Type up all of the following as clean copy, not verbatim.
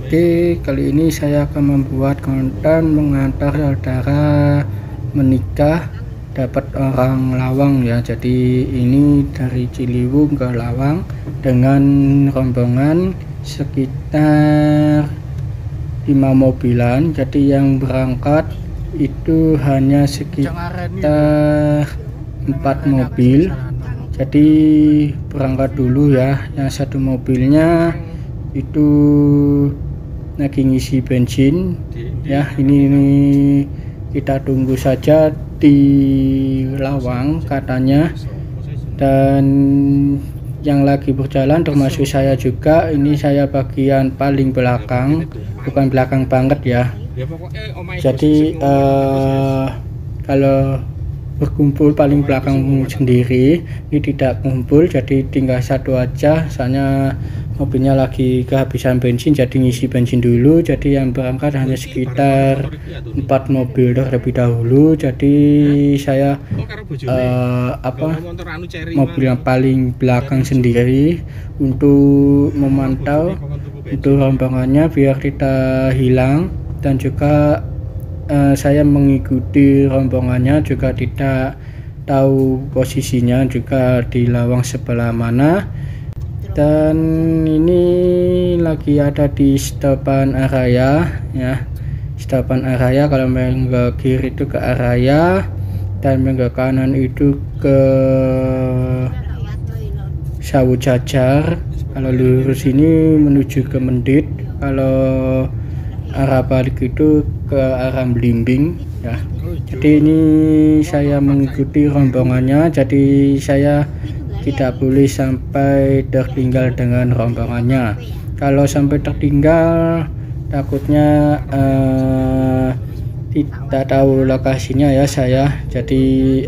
Oke, kali ini saya akan membuat konten mengantar saudara menikah dapat orang Lawang ya. Jadi ini dari Ciliwung ke Lawang dengan rombongan sekitar 5 mobilan. Jadi yang berangkat itu hanya sekitar 4 mobil. Jadi berangkat dulu ya. Yang satu mobilnya itu lagi ngisi bensin ya. Ini kita tunggu saja di Lawang katanya. Dan yang lagi berjalan termasuk saya juga. Ini saya bagian paling belakang, bukan belakang banget ya. Jadi kalau berkumpul paling belakang sendiri, ini tidak kumpul, jadi tinggal satu aja. Soalnya mobilnya lagi kehabisan bensin, jadi ngisi bensin dulu. Jadi yang berangkat hanya sekitar 4 mobil terlebih dahulu. Jadi saya mobil yang paling belakang sendiri untuk memantau untuk rombongannya biar tidak hilang. Dan juga saya mengikuti rombongannya, juga tidak tahu posisinya juga di Lawang sebelah mana. Dan ini lagi ada di Stopan Araya ya. Stopan Araya, kalau main ke kiri itu ke Araya dan main ke kanan itu ke Sawu Jajar. Kalau lurus ini menuju ke Mendit, kalau arah balik itu ke arah Blimbing ya. Jadi ini saya mengikuti rombongannya, jadi saya tidak boleh sampai tertinggal dengan rombongannya. Kalau sampai tertinggal takutnya tidak tahu lokasinya ya saya. Jadi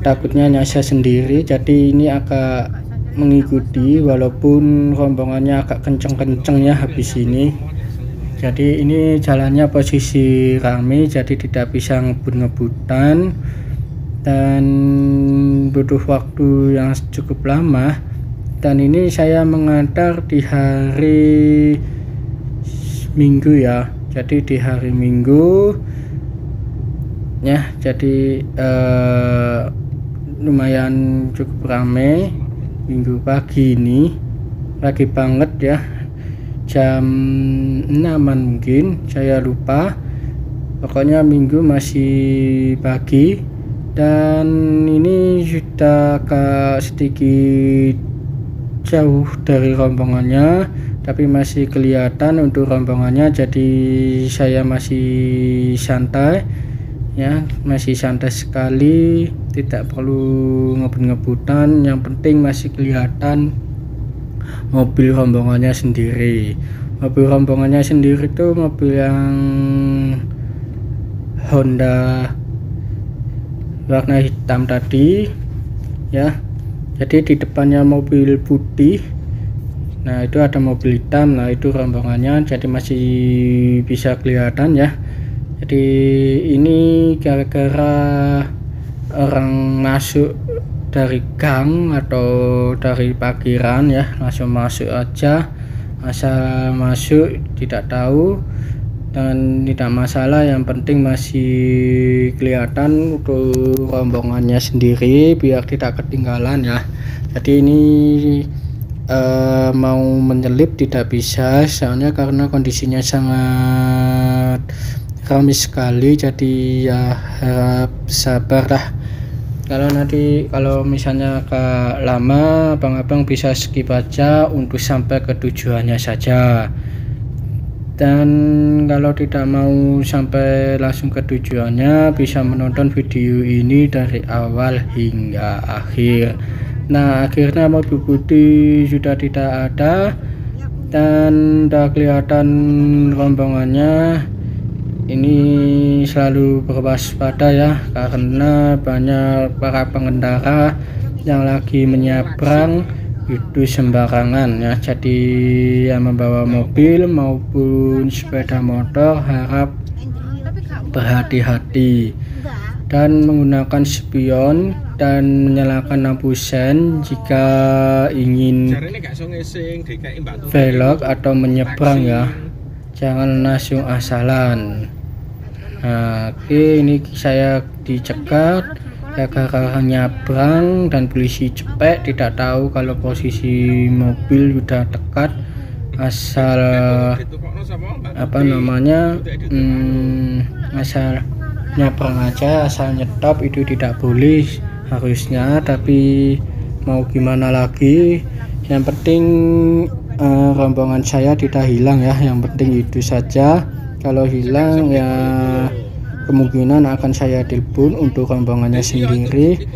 takutnya nyasar sendiri. Jadi ini agak mengikuti walaupun rombongannya agak kenceng-kenceng ya habis ini. Jadi ini jalannya posisi rame, jadi tidak bisa ngebut-ngebutan dan butuh waktu yang cukup lama. Dan ini saya mengantar di hari Minggu ya. Jadi di hari Minggu ya, jadi lumayan cukup ramai. Minggu pagi ini pagi banget ya, jam 6-an mungkin, saya lupa. Pokoknya Minggu masih pagi. Dan ini sudah sedikit jauh dari rombongannya, tapi masih kelihatan untuk rombongannya. Jadi saya masih santai ya, masih santai sekali, tidak perlu ngebut-ngebutan. Yang penting masih kelihatan mobil rombongannya sendiri. Mobil rombongannya sendiri itu mobil yang Honda warna hitam tadi ya. Jadi di depannya mobil putih, nah itu ada mobil hitam, nah itu rombongannya, jadi masih bisa kelihatan ya. Jadi ini gara-gara orang masuk dari gang atau dari parkiran ya, langsung masuk aja, asal masuk, tidak tahu dan tidak masalah. Yang penting masih kelihatan untuk rombongannya sendiri biar tidak ketinggalan ya. Jadi ini mau menyelip tidak bisa, soalnya karena kondisinya sangat ramai sekali. Jadi ya harap sabar lah. Kalau misalnya agak lama, abang-abang bisa skip aja untuk sampai ke tujuannya saja. Dan kalau tidak mau sampai langsung ke tujuannya, bisa menonton video ini dari awal hingga akhir. Nah, akhirnya mobil putih sudah tidak ada dan sudah kelihatan rombongannya. Ini selalu berwaspada ya, karena banyak para pengendara yang lagi menyeberang itu sembarangan ya. Jadi yang membawa mobil maupun sepeda motor harap berhati-hati. dan menggunakan spion dan menyalakan lampu sen jika ingin belok atau menyeberang ya, jangan langsung asalan. Nah, oke, ini saya dicegat gara-gara nyabrang dan polisi cepet, tidak tahu kalau posisi mobil sudah dekat, asal asal nyabrang aja, asal nyetop itu tidak boleh harusnya, tapi mau gimana lagi, yang penting rombongan saya tidak hilang ya, yang penting itu saja. Kalau hilang ya kemungkinan akan saya telepon untuk rombongannya sendiri,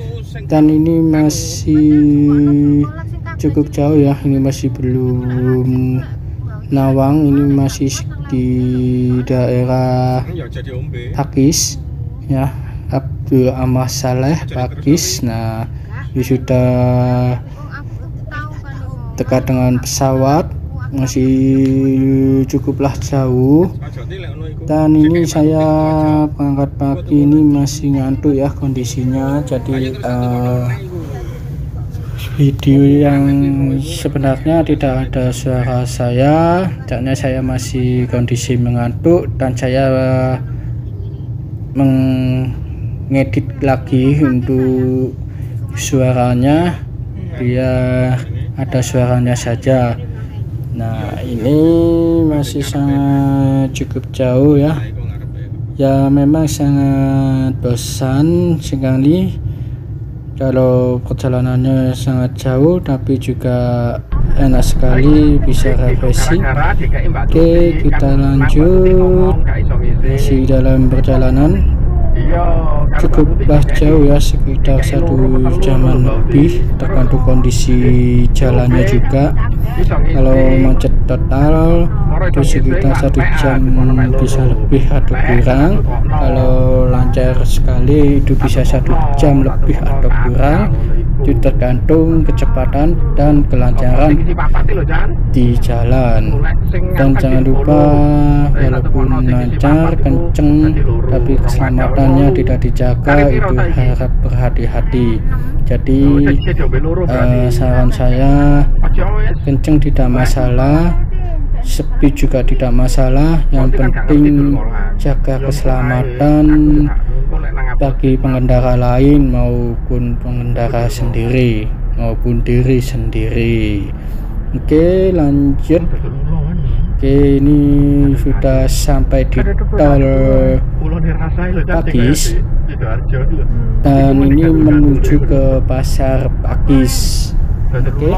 dan ini masih cukup jauh ya, ini masih belum Nawang, ini masih di daerah Pakis ya, Abdul Ahmad Saleh Pakis. Nah, ini sudah dekat dengan pesawat, masih cukuplah jauh, dan ini saya berangkat pagi ini masih ngantuk ya kondisinya, jadi video yang sebenarnya tidak ada suara saya, karena saya masih kondisi mengantuk, dan saya mengedit lagi untuk suaranya biar ada suaranya saja. Nah, ini masih sangat cukup jauh ya, ya memang sangat bosan sekali kalau perjalanannya sangat jauh, tapi juga enak sekali, bisa refreshing. Oke, kita lanjut, masih dalam perjalanan, cukuplah jauh ya, sekitar 1 jaman lebih, tergantung kondisi jalannya juga. Kalau macet total itu sekitar 1 jam bisa lebih atau kurang, kalau lancar sekali itu bisa 1 jam lebih atau kurang, itu tergantung kecepatan dan kelancaran di jalan. Dan jangan lupa, walaupun lancar kenceng tapi keselamatannya tidak dijaga, itu harap berhati-hati. Jadi saran saya, kenceng tidak masalah, sepi juga tidak masalah, yang penting jaga keselamatan bagi pengendara lain maupun pengendara sendiri maupun diri sendiri. Oke, lanjut. Oke, ini sudah sampai di tol Pakis, dan ini menuju ke pasar Pakis. Oke.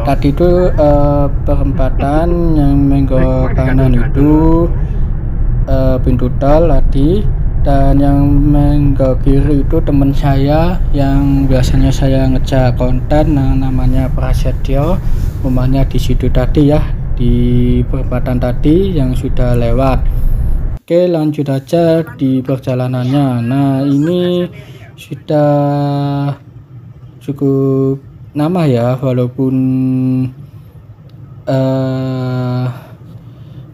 Tadi itu perempatan yang menggok kanan itu pintu tol tadi, dan yang menggok kiri itu teman saya yang biasanya saya ngecek konten, namanya Prasetyo, rumahnya di situ tadi ya, di perempatan tadi yang sudah lewat. Oke, lanjut aja di perjalanannya. Nah, ini sudah cukup lama ya, walaupun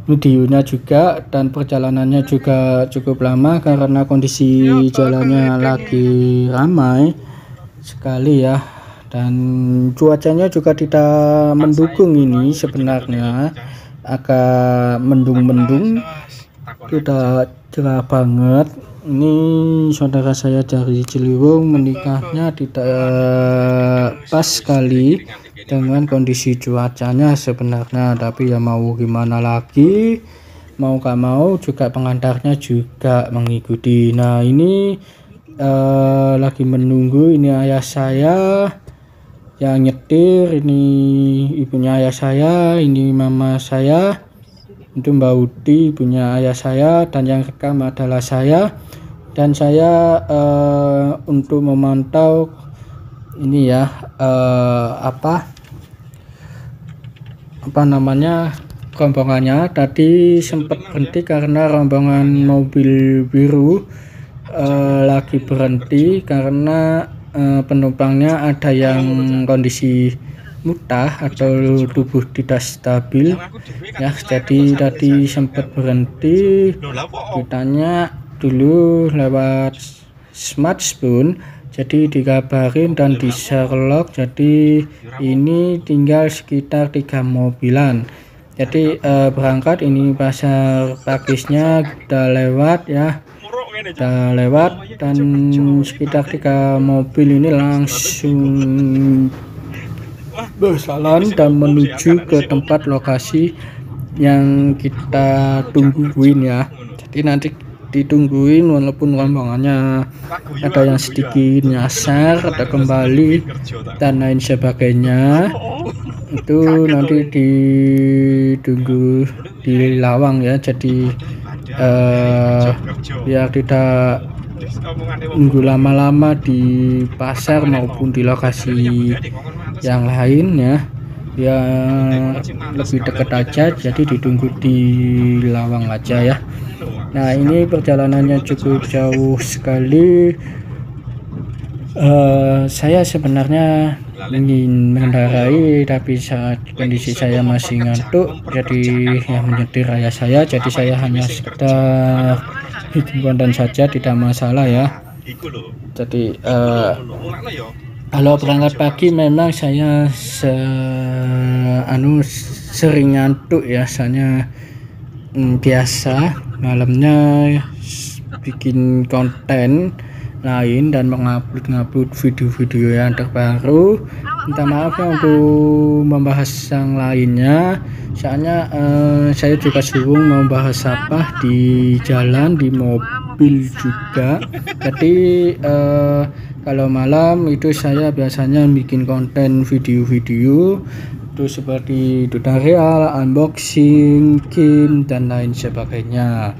videonya juga dan perjalanannya juga cukup lama karena kondisi jalannya lagi ramai sekali ya, dan cuacanya juga tidak mendukung. Ini sebenarnya agak mendung-mendung, tidak cerah banget. Ini saudara saya dari Ciliwung, menikahnya tidak pas sekali dengan kondisi cuacanya sebenarnya, tapi ya mau gimana lagi, mau gak mau juga pengantarnya juga mengikuti. Nah, ini lagi menunggu, ini ayah saya yang nyetir, ini ibunya ayah saya, ini mama saya, itu Mbak Uti ibunya ayah saya, dan yang rekam adalah saya, dan saya untuk memantau ini ya, apa namanya, rombongannya tadi sempat berhenti karena rombongan mobil biru lagi berhenti karena penumpangnya ada yang kondisi muntah atau tubuh tidak stabil ya, jadi tadi sempat berhenti, ditanya dulu lewat smartphone, jadi dikabarin dan di Sherlock, jadi ini tinggal sekitar 3 mobilan. Jadi berangkat ini pasar Pakisnya udah lewat ya, udah lewat, dan sekitar 3 mobil ini langsung berjalan dan menuju ke tempat lokasi yang kita tungguin ya. Jadi nanti ditungguin, walaupun rombongannya ada yang sedikit nyasar, ada kembali dan lain sebagainya, itu nanti ditunggu di lawang ya. Jadi biar tidak nunggu lama-lama di pasar maupun di lokasi yang lain ya, biar lebih dekat aja, jadi ditunggu di lawang aja ya. Nah, ini perjalanannya cukup jauh sekali. Saya sebenarnya ingin mengendarai, tapi saat kondisi saya masih ngantuk, jadi yang menyetir ayah saya, jadi saya hanya sekedar bikin konten saja, tidak masalah ya. Jadi kalau berangkat pagi memang saya sering ngantuk ya, soalnya biasa malamnya bikin konten lain dan mengupload video-video yang terbaru. Minta maaf ya untuk membahas yang lainnya, soalnya saya juga sibuk membahas apa di jalan, di mobil juga. Jadi kalau malam itu saya biasanya bikin konten video-video itu seperti tutorial, unboxing, game dan lain sebagainya,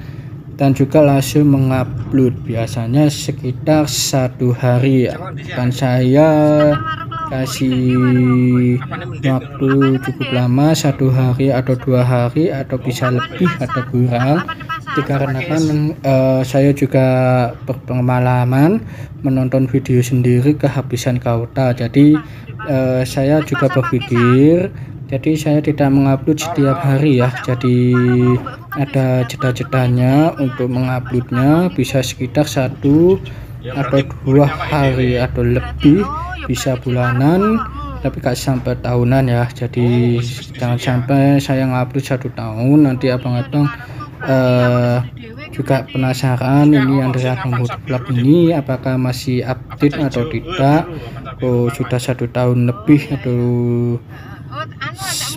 dan juga langsung mengupload biasanya sekitar 1 hari, dan saya kasih waktu cukup lama, 1 hari atau 2 hari atau bisa lebih atau kurang, dikarenakan saya juga berpengalaman menonton video sendiri kehabisan kuota. Jadi saya juga berpikir, jadi saya tidak mengupload setiap hari ya, jadi ada jeda-jedanya untuk menguploadnya, bisa sekitar 1 atau 2 hari atau lebih, bisa bulanan, tapi gak sampai tahunan ya. Jadi jangan sampai saya ngupload 1 tahun, nanti abang-abang juga penasaran ini Andreas Motovlog ini apakah masih update atau tidak. Sudah 1 tahun lebih atau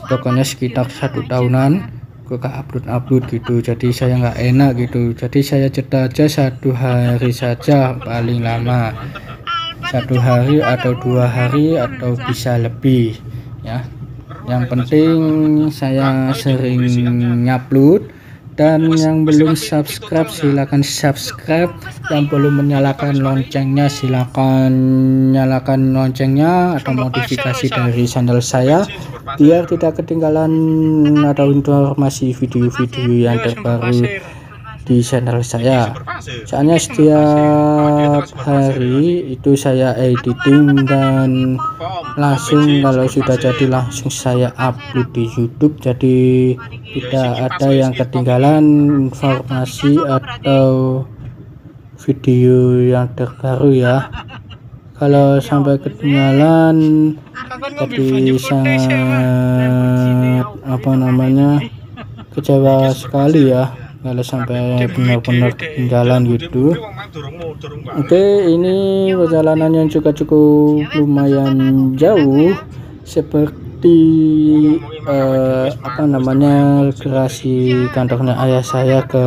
pokoknya sekitar 1 tahunan gak upload gitu, jadi saya nggak enak gitu. Jadi saya jeda aja 1 hari saja, paling lama 1 hari atau 2 hari atau bisa lebih ya. Yang penting saya sering ngupload. Dan yang belum subscribe silahkan subscribe, yang belum menyalakan loncengnya silahkan nyalakan loncengnya atau notifikasi dari channel saya, biar tidak ketinggalan atau informasi video-video yang terbaru di channel saya. Soalnya setiap hari itu saya editing dan langsung kalau sudah jadi langsung saya upload di YouTube, jadi tidak ada yang ketinggalan informasi atau video yang terbaru ya. Kalau sampai ketinggalan jadi sangat kecewa sekali ya, kalau sampai benar-benar ketinggalan gitu. Oke, ini perjalanan yang juga cukup lumayan jauh, seperti gerasi kantornya ayah saya ke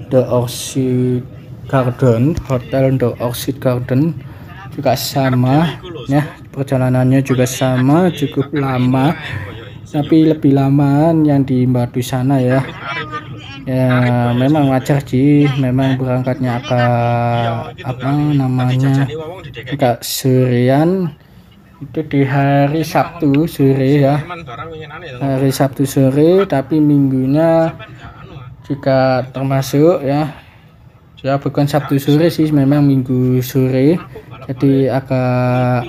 The Orchid Garden, Hotel The Orchid Garden juga sama ya, perjalanannya juga sama, cukup lama, tapi lebih lama yang di Batu sana ya. Ya memang wajar sih, memang berangkatnya agak sorean, itu di hari Sabtu sore ya, hari Sabtu sore, tapi minggunya juga termasuk ya, bukan Sabtu sore sih, memang minggu sore, jadi agak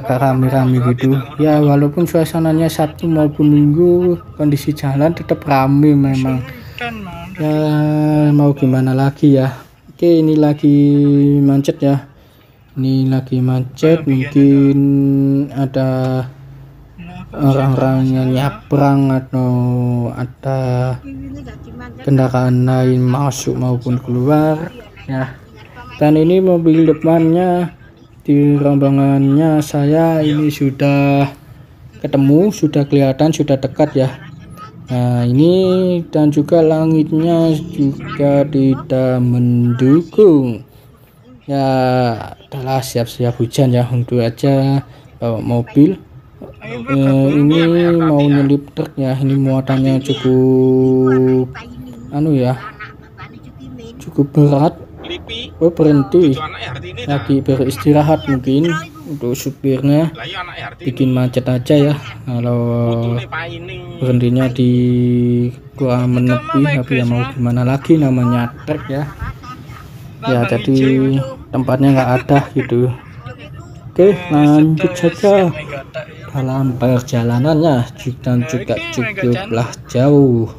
rame-rame gitu ya. Walaupun suasananya Sabtu maupun Minggu, kondisi jalan tetap rame memang, ya mau gimana lagi ya. Oke, ini lagi macet ya, ini lagi macet, mungkin ada orang-orang yang nyabrang atau ada kendaraan lain masuk maupun keluar ya. Dan ini mobil depannya di rombongannya saya ini sudah ketemu, sudah kelihatan, sudah dekat ya. Nah ini, dan juga langitnya juga tidak mendukung ya, adalah siap-siap hujan ya. Untuk aja bawa mobil ini mau nyelip truk ya. Ini muatannya cukup ya, cukup berat. Oh, berhenti lagi beristirahat, mungkin untuk supirnya bikin macet aja ya. Kalau berhentinya di kurang menepi, tapi ya mau gimana lagi, namanya truk ya. Ya jadi tempatnya nggak ada gitu. Oke, lanjut saja dalam perjalanannya, dan juga cukuplah jauh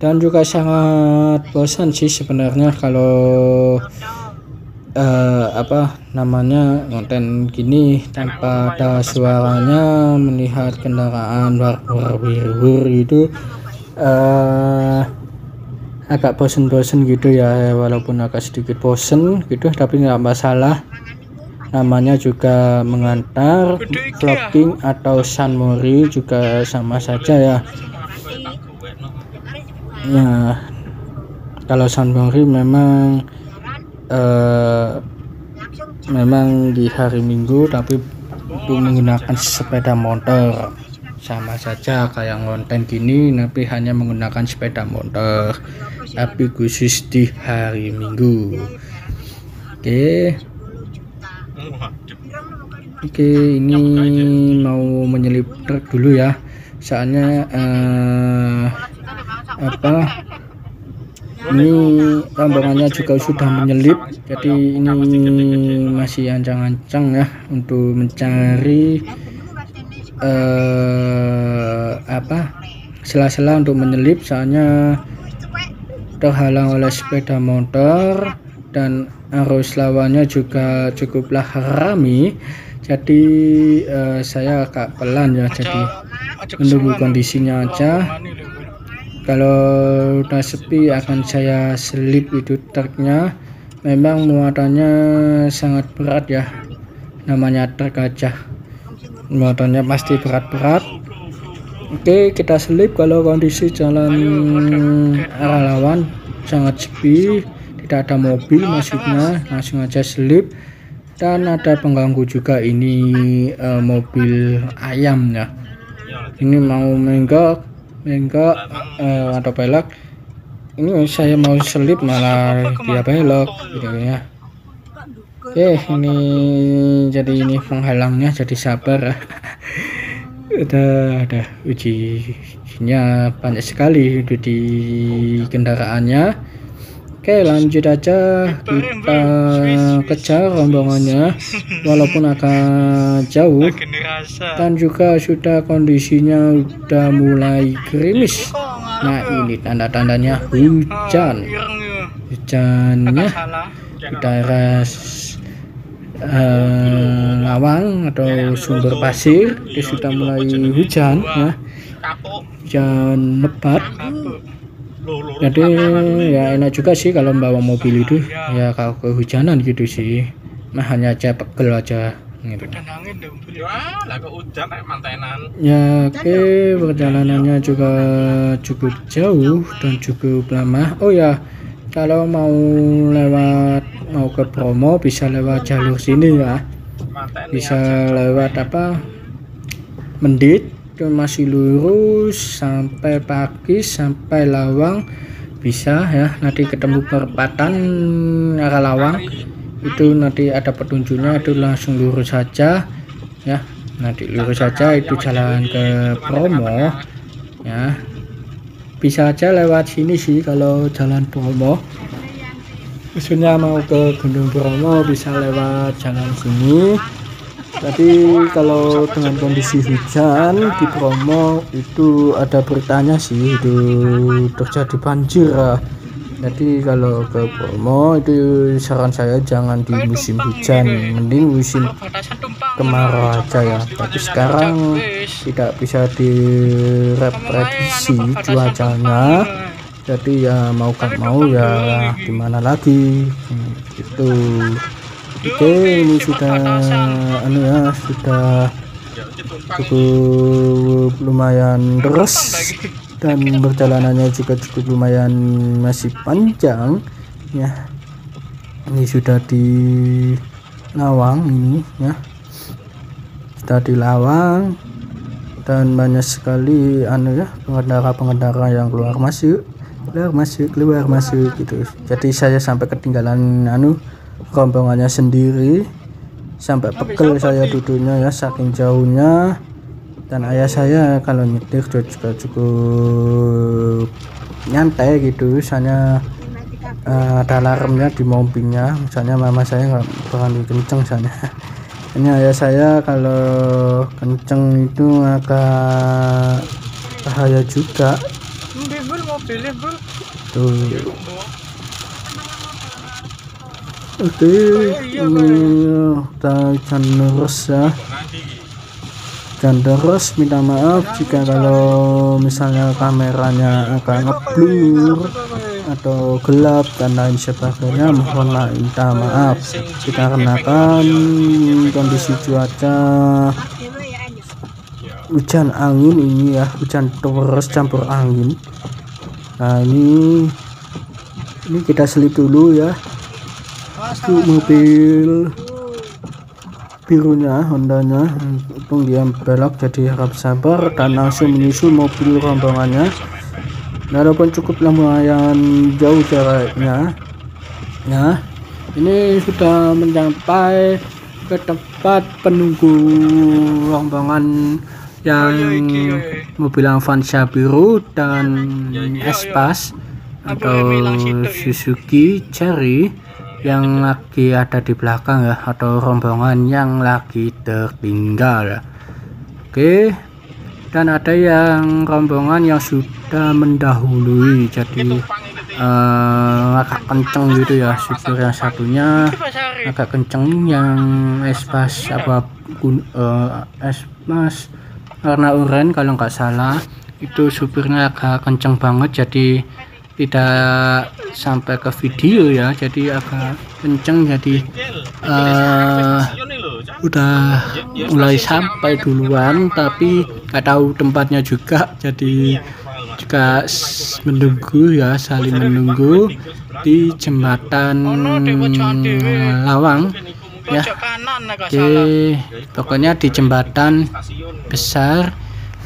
dan juga sangat bosan sih sebenarnya kalau konten gini tanpa ada suaranya, melihat kendaraan war-war itu agak bosen-bosen gitu ya. Walaupun agak sedikit bosen gitu, tapi nggak masalah, namanya juga mengantar. Vlogging atau sunmori juga sama saja ya. Ya kalau sunmori memang di hari Minggu, tapi itu menggunakan sepeda motor, sama saja kayak konten gini, tapi hanya menggunakan sepeda motor, tapi khusus di hari Minggu. Oke, ini mau menyelip truk dulu ya, soalnya ini rombongannya juga sudah menyelip, jadi ini masih ancang-ancang ya untuk mencari sela-sela untuk menyelip, soalnya terhalang oleh sepeda motor dan arus lawannya juga cukuplah ramai. Jadi saya agak pelan ya, jadi menunggu kondisinya aja. Kalau udah sepi akan saya selip itu truknya. Memang muatannya sangat berat ya, namanya truk aja muatannya pasti berat-berat. Oke, kita selip. Kalau kondisi jalan arah lawan sangat sepi, tidak ada mobil maksudnya, langsung aja selip. Dan ada pengganggu juga, ini mobil ayam ya, ini mau menggok atau belok. Ini saya mau selip malah dia belok gitu ya. Oke, ini jadi ini penghalangnya, jadi sabar. Ada ujinya banyak sekali itu di kendaraannya. Oke, lanjut aja, kita kejar rombongannya walaupun agak jauh, dan juga sudah kondisinya udah mulai gerimis. Nah ini tanda-tandanya hujannya di daerah lawang atau sumber pasir itu sudah mulai hujan ya, hujan lebat. Jadi ya enak juga sih kalau membawa mobil itu ya, kalau kehujanan gitu sih, hanya aja pegel aja gitu. Ya oke, perjalanannya juga cukup jauh dan cukup lama. Oh ya, kalau mau ke Bromo bisa lewat jalur sini ya, bisa lewat Mendit, itu masih lurus sampai Pakis, sampai Lawang bisa ya. Nanti ketemu perempatan arah Lawang, itu nanti ada petunjuknya, itu langsung lurus saja ya. Nanti lurus saja itu jalan ke Bromo ya. Bisa aja lewat sini sih kalau jalan Bromo, khususnya mau ke Gunung Bromo bisa lewat jalan sini. Tapi kalau dengan kondisi hujan di Bromo itu ada beritanya sih itu terjadi banjir. Jadi kalau ke Bromo itu saran saya jangan di musim hujan, mending musim kemarau aja ya. Tapi sekarang tidak bisa direprediksi cuacanya. Jadi ya mau gak mau ya gimana lagi gitu. Oke, ini sudah sudah cukup lumayan deras dan perjalanannya juga cukup lumayan masih panjang ya. Ini sudah di Lawang ini ya, sudah di Lawang dan banyak sekali pengendara yang keluar masuk gitu. Jadi saya sampai ketinggalan rombongannya sendiri, sampai pegel saya duduknya ya saking jauhnya. Dan ayah saya kalau nyetir juga cukup nyantai gitu, misalnya ada alarmnya di mobilnya, misalnya mama saya nggak berani kenceng sana. Ini ayah saya kalau kenceng itu agak bahaya juga tuh. Oke, ini udah hujan deras ya. Hujan deras, minta maaf jika kalau misalnya kameranya agak ngeblur atau gelap dan lain sebagainya, mohon minta maaf dikarenakan kondisi cuaca hujan angin ini ya, hujan deras campur angin. Nah ini kita selip dulu ya. Itu mobil birunya, Hondanya, untung dia belok, jadi harap sabar dan langsung menyusul mobil rombongannya. Walaupun cukup lumayan jauh jaraknya ya. Ini sudah mencapai ke tempat penunggu rombongan yang mobil Avanza biru dan Espas atau Suzuki Cherry yang lagi ada di belakang ya, atau rombongan yang lagi tertinggal. Oke, dan ada yang rombongan yang sudah mendahului, jadi agak kenceng gitu ya, supir yang satunya agak kenceng, yang Espas Espas warna oranye kalau nggak salah, itu supirnya agak kenceng banget, jadi tidak sampai ke video ya, jadi agak kenceng, jadi udah mulai sampai duluan tapi nggak tahu tempatnya juga, jadi juga menunggu ya, saling menunggu di jembatan Lawang ya. Oke, pokoknya di jembatan besar.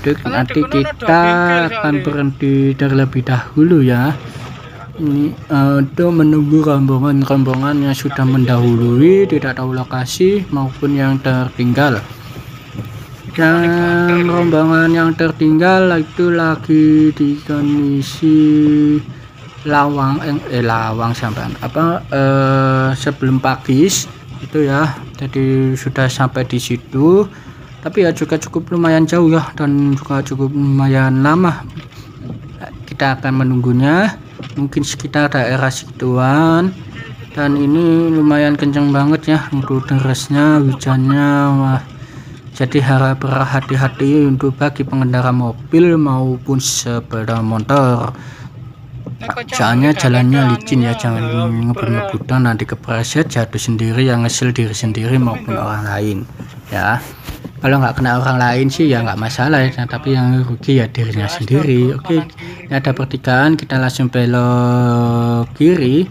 Nanti kita akan berhenti terlebih dahulu ya, ini untuk menunggu rombongan yang sudah mendahului, tidak tahu lokasi maupun yang tertinggal. Dan rombongan yang tertinggal itu lagi di kondisi Lawang sampai sebelum Pakis itu ya, jadi sudah sampai di situ. Tapi ya juga cukup lumayan jauh ya, dan juga cukup lumayan lama kita akan menunggunya, mungkin sekitar daerah situan. Dan ini lumayan kencang banget ya untuk derasnya hujannya. Wah, jadi harap berhati-hati untuk bagi pengendara mobil maupun sepeda motor, soalnya jalannya licin ya, jangan ngebut-ngebutan, nanti kepleset jatuh sendiri, yang ngesil diri sendiri maupun orang lain ya. Kalau nggak kena orang lain sih ya nggak masalah ya, tapi yang rugi ya dirinya sendiri. Oke, ini ada pertigaan, kita langsung belok kiri.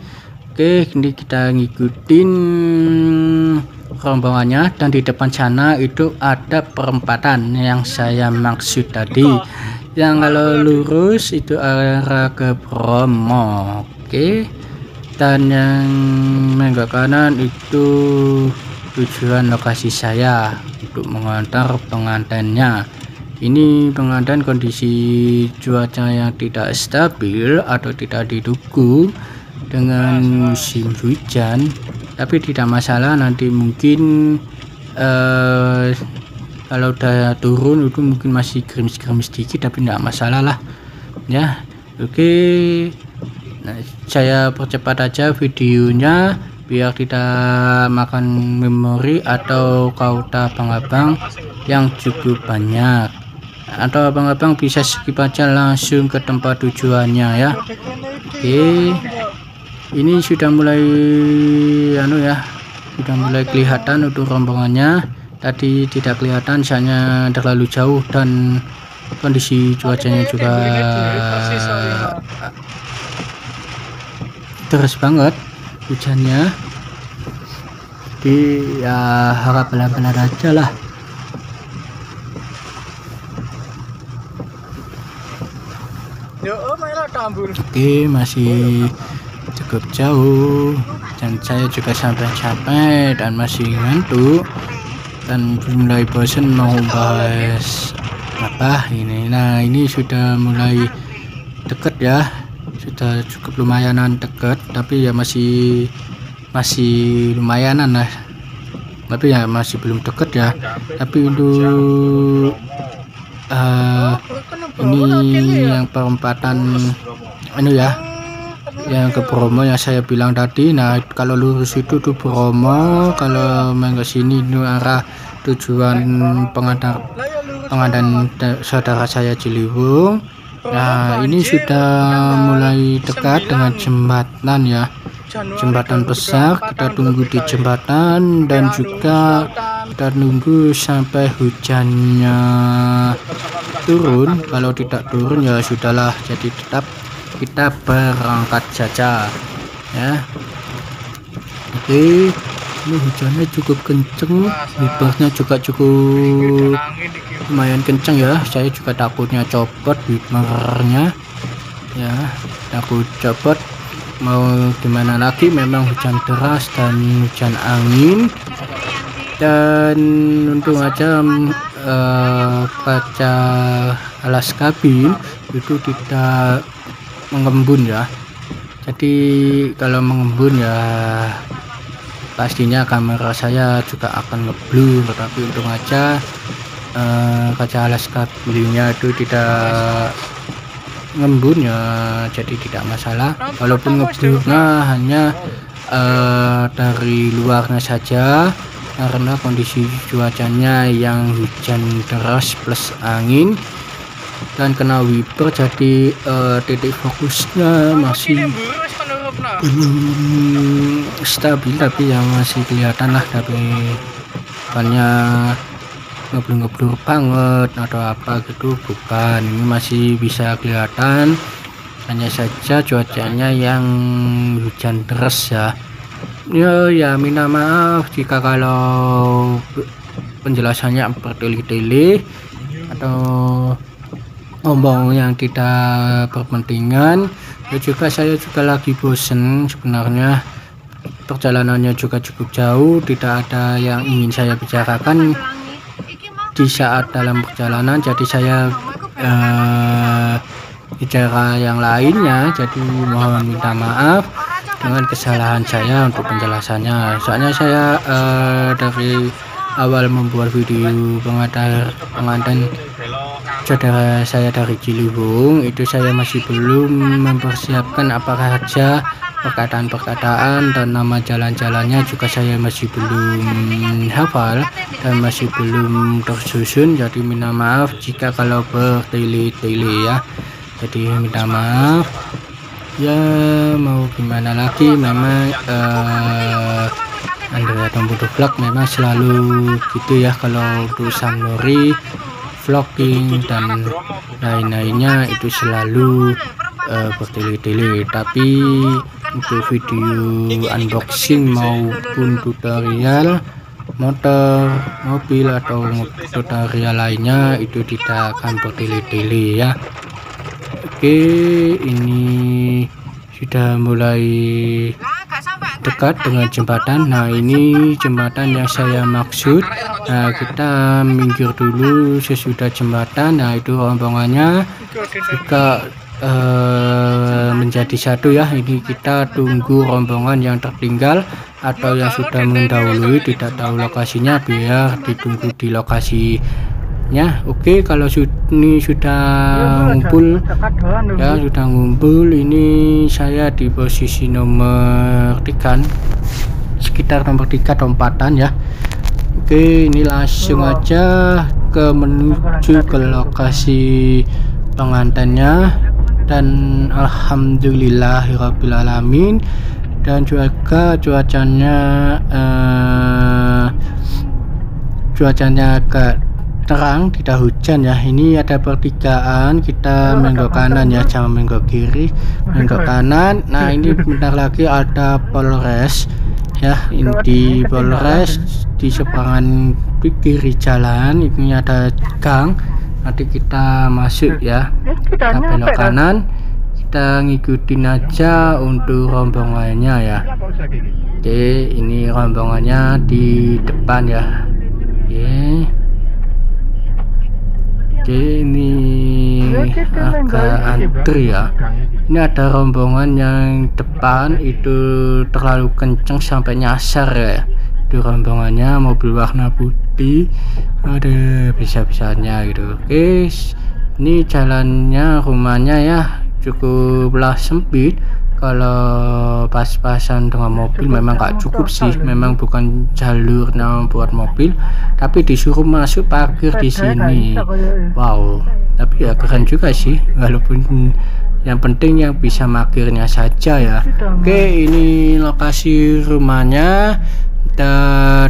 Oke, ini kita ngikutin rombongannya, dan di depan sana itu ada perempatan yang saya maksud tadi, yang kalau lurus itu arah ke Bromo. Oke, dan yang menggak kanan itu tujuan lokasi saya untuk mengantar pengantinnya. Ini pengantin kondisi cuaca yang tidak stabil atau tidak didukung dengan musim hujan, tapi tidak masalah, nanti mungkin kalau udah turun itu mungkin masih gerimis-gerimis dikit, tapi enggak masalah lah ya. Oke, nah, saya percepat aja videonya biar tidak makan memori atau kuota abang-abang yang cukup banyak, atau abang-abang bisa skip aja langsung ke tempat tujuannya ya. Oke, ini sudah mulai sudah mulai kelihatan untuk rombongannya. Tadi tidak kelihatan soalnya terlalu jauh dan kondisi cuacanya juga deras banget hujannya, jadi ya harap benar-benar aja lah. Oke, masih cukup jauh dan saya juga sampai capek dan masih ngantuk dan mulai bosan mau bahas apa ini. Nah, ini sudah mulai deket ya, sudah cukup lumayanan deket, tapi ya masih lumayanan lah, tapi ya masih belum deket ya. Tapi untuk ini yang perempatan ya, yang ke Bromo yang saya bilang tadi. Nah, kalau lurus itu tuh Bromo, kalau main ke sini itu arah tujuan pengadaan saudara saya Ciliwung. Nah, ini sudah mulai dekat dengan jembatan ya, jembatan besar. Kita tunggu di jembatan dan juga kita tunggu sampai hujannya turun. Kalau tidak turun ya sudahlah, jadi tetap kita berangkat saja ya. Oke, ini hujannya cukup kenceng, wipernya juga cukup lumayan kenceng ya. Saya juga takutnya copot wipernya ya, takut copot. Mau gimana lagi, memang hujan deras dan hujan angin, dan untung aja kaca alas kabin itu tidak mengembun ya. Jadi kalau mengembun ya pastinya kamera saya juga akan ngeblur, tapi untung aja kaca alas kabinnya itu tidak ngembun ya, jadi tidak masalah. Walaupun ngeblurnya hanya dari luarnya saja, karena kondisi cuacanya yang hujan deras plus angin dan kena wiper, jadi titik fokusnya masih belum stabil, tapi yang masih kelihatan lah. Tapi bukannya ngeblur banget atau apa gitu, bukan, ini masih bisa kelihatan, hanya saja cuacanya yang hujan deras ya. Ya minta maaf jika kalau penjelasannya bertele-tele atau ngomong yang tidak berpentingan ya. Juga saya juga lagi bosen sebenarnya, perjalanannya juga cukup jauh, tidak ada yang ingin saya bicarakan di saat dalam perjalanan, jadi saya bicara yang lainnya. Jadi mohon minta maaf dengan kesalahan saya untuk penjelasannya. Soalnya saya dari awal membuat video pengadaan saudara saya dari Ciliwung itu, saya masih belum mempersiapkan apakah saja perkataan-perkataan dan nama jalan-jalannya juga saya masih belum hafal dan masih belum tersusun. Jadi minta maaf jika kalau bertele-tele ya, jadi minta maaf ya. Mau gimana lagi, memang Andrea Tombodo Vlog memang selalu gitu ya. Kalau urusan lori, vlogging dan lain-lainnya itu selalu bertele-tele. Tapi untuk video unboxing maupun tutorial motor, mobil atau tutorial lainnya itu tidak akan bertele-tele ya. Oke, ini sudah mulai dekat dengan jembatan. Nah, ini jembatan yang saya maksud. Nah, kita minggir dulu sesudah jembatan. Nah, itu rombongannya juga menjadi satu ya. Ini kita tunggu rombongan yang tertinggal atau yang sudah mendahului, tidak tahu lokasinya, biar ditunggu di lokasinya. Oke, kalau ini sudah ngumpul ya, sudah ngumpul. Ini saya di posisi nomor 3, sekitar nomor 3 atau 4-an ya. Oke, ini langsung aja menuju ke lokasi pengantinnya, dan alhamdulillahirobbilalamin. Dan juga cuacanya agak terang, tidak hujan ya. Ini ada pertigaan, kita menggok kanan ya, jangan menggok kiri, menggok kanan. Nah, ini bentar lagi ada Polres ya. Ini di Polres, di seberangan kiri jalan ini ada gang. Nanti kita masuk ya, kita belok kanan, kita ngikutin aja untuk rombongannya ya. Oke, ini rombongannya di depan ya. Oke, ini agak antri ya. Ini ada rombongan yang depan itu terlalu kenceng sampai nyasar ya. Itu rombongannya mobil warna putih, ada bisa-bisanya gitu. Oke, ini jalannya, rumahnya ya cukuplah sempit. Kalau pas-pasan dengan mobil memang gak cukup sih, memang bukan jalurnya buat mobil, tapi disuruh masuk parkir di sini. Wow, tapi ya keren juga sih, walaupun yang penting yang bisa parkirnya saja ya. Oke, ini lokasi rumahnya,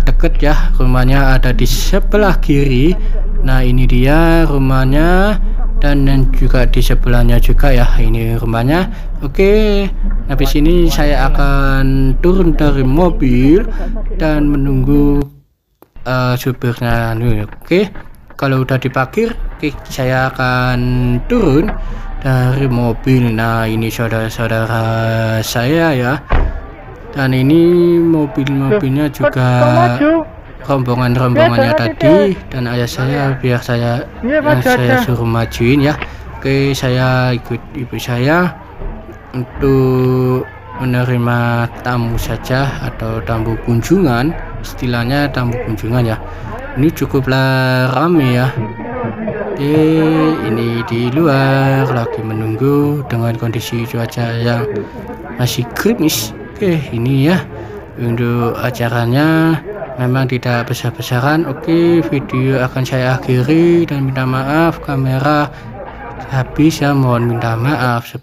deket ya, rumahnya ada di sebelah kiri. Nah, ini dia rumahnya, dan juga di sebelahnya juga ya, ini rumahnya. Oke, habis ini saya akan turun dari mobil dan menunggu supirnya. Oke, kalau udah diparkir, oke, saya akan turun dari mobil. Nah, ini saudara-saudara saya ya, dan ini mobil-mobilnya juga rombongannya tadi, dan ayah saya biar saya suruh majuin ya. Oke, saya ikut ibu saya untuk menerima tamu saja, atau tamu kunjungan, istilahnya tamu kunjungan ya. Ini cukuplah rame ya. Oke, ini di luar lagi menunggu dengan kondisi cuaca yang masih gerimis. Oke, ini ya untuk acaranya, memang tidak besar-besaran. Oke, video akan saya akhiri dan minta maaf kamera habis ya, mohon minta maaf.